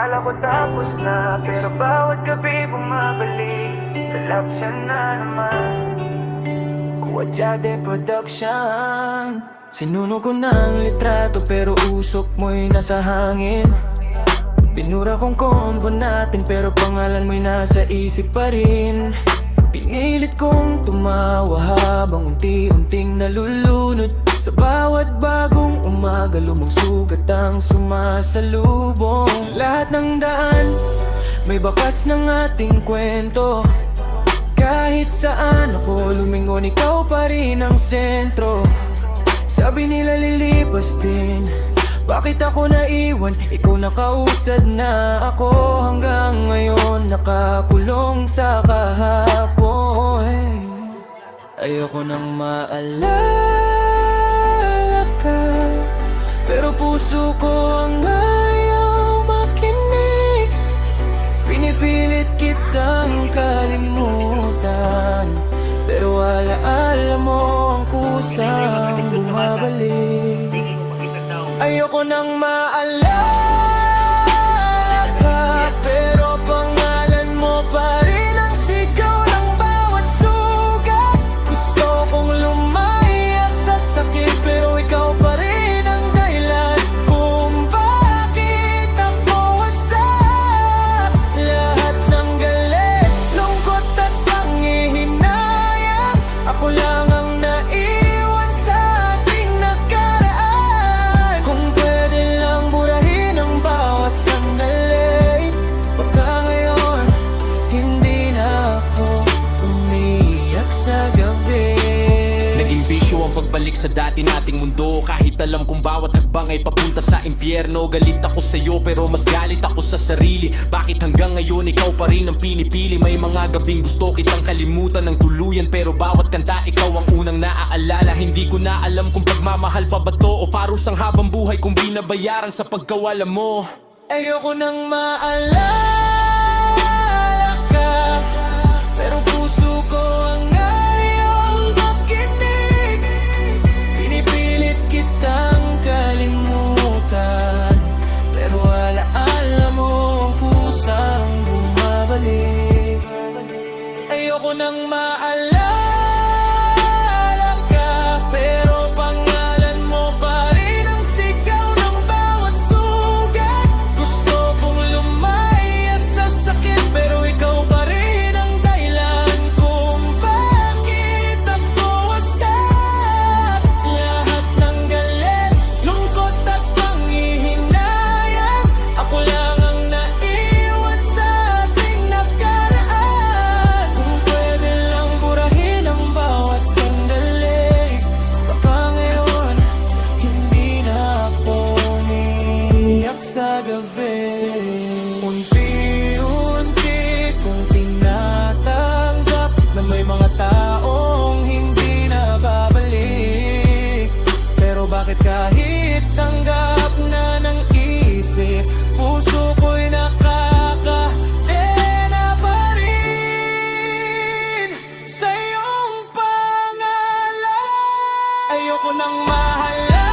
Akala ko tapos na, pero bawat gabi bumabalik. Relapse na naman. Kuwadyade Production. Sinunog ko na ang litrato pero usok mo'y nasa hangin. Pinura kong combo natin pero pangalan mo'y nasa isip pa rin. Pinilit kong tumawa habang unti-unting nalulunod. Sa bawat bagong umaga lumugsugat ang sumasalubong. Lahat ng daan may bakas ng ating kwento. Kahit saan ako lumingon, ikaw pa rin ang sentro. Sabi nila lilipas din, bakit ako naiwan? Ikaw nakausad na ako. Hanggang ngayon nakakulong sa kahapon. Ayoko nang maalala ka, pero puso ko ang ayaw makinig. Pinipilit kitang kalimutan, pero alaala mo ang kusang bumabalik. Ayoko nang maalala ka, pero pangalan mo pa rin ang sigaw ng bawat sugat. Gusto kong lumaya sa sakit, pero ikaw pa rin ang dahilan kung bakit ako wasak. Lahat ng galit, lungkot at panghihinayang, ako lang ang naiwan sa ating nakaraan. Kung pwede lang burahin ang bawat sandali, baka ngayon hindi na ako umiyak sa gabi. Naging bisyo ang pagbalik sa dati nating mundo. Kahit alam kong bawat hakbang ay papunta sa impyerno. Galit ako sa'yo pero mas galit ako sa sarili. Bakit hanggang ngayon ikaw pa rin ang pinipili? May mga gabing gusto kitang kalimutan ng tuluyan, pero bawat kanta ikaw ang unang naaalala. Hindi ko na alam kung pagmamahal pa ba to o parusang habang buhay kung binabayaran sa pagkawala mo. Ayoko nang maalala ka, pero puso ko ang ayaw makinig. Pinipilit kitang kalimutan, pero alaala mo ang kusang bumabalik. Ayoko nang maalala ka, pero pangalan mo pa rin ang sigaw ng bawat sugat. Gusto kong lumaya sa sakit, pero ikaw pa rin ang dahilan kung bakit ako wasak. Lahat ng galit, lungkot at panghihinayang, ako lang ang naiwan sa ating nakaraan. Kung pwede lang burahin ang bawat sandali, baka ngayon hindi na ako umiyak sa gabi. Unti-unti kong tinatanggap na may mga taong hindi na babalik. Pero bakit kahit tanggap na ng isip, puso ko'y nakakadena pa rin sa iyong pangalan. Ayoko nang mahalala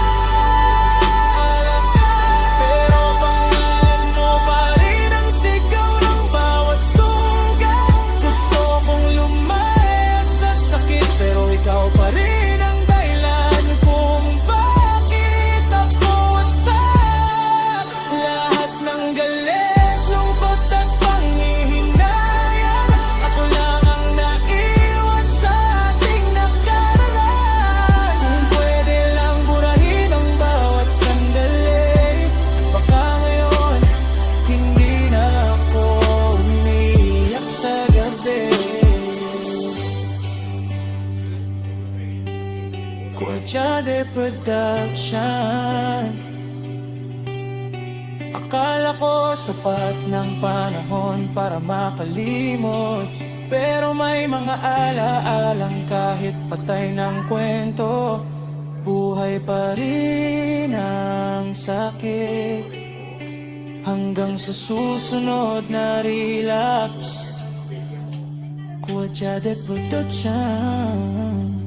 ka, pero pangalan mo pa rin ang sigaw ng bawat sugat. Gusto kong lumaya sa sakit, pero ikaw pa rin ang dahilan kung bakit ako wasak. Lahat ng galit, lungkot at panghihinayang, ako lang ang naiwan sa ating nakaraan. Kung pwede lang burahin ang bawat sandali, baka ngayon hindi na ako umiyak sa gabi. Kuwadyade Production. Akala ko sapat ng panahon para makalimot, pero may mga alaalang kahit patay ng kwento, buhay pa rin ang sakit. Hanggang sa susunod na relapse. Kuwadyade Production.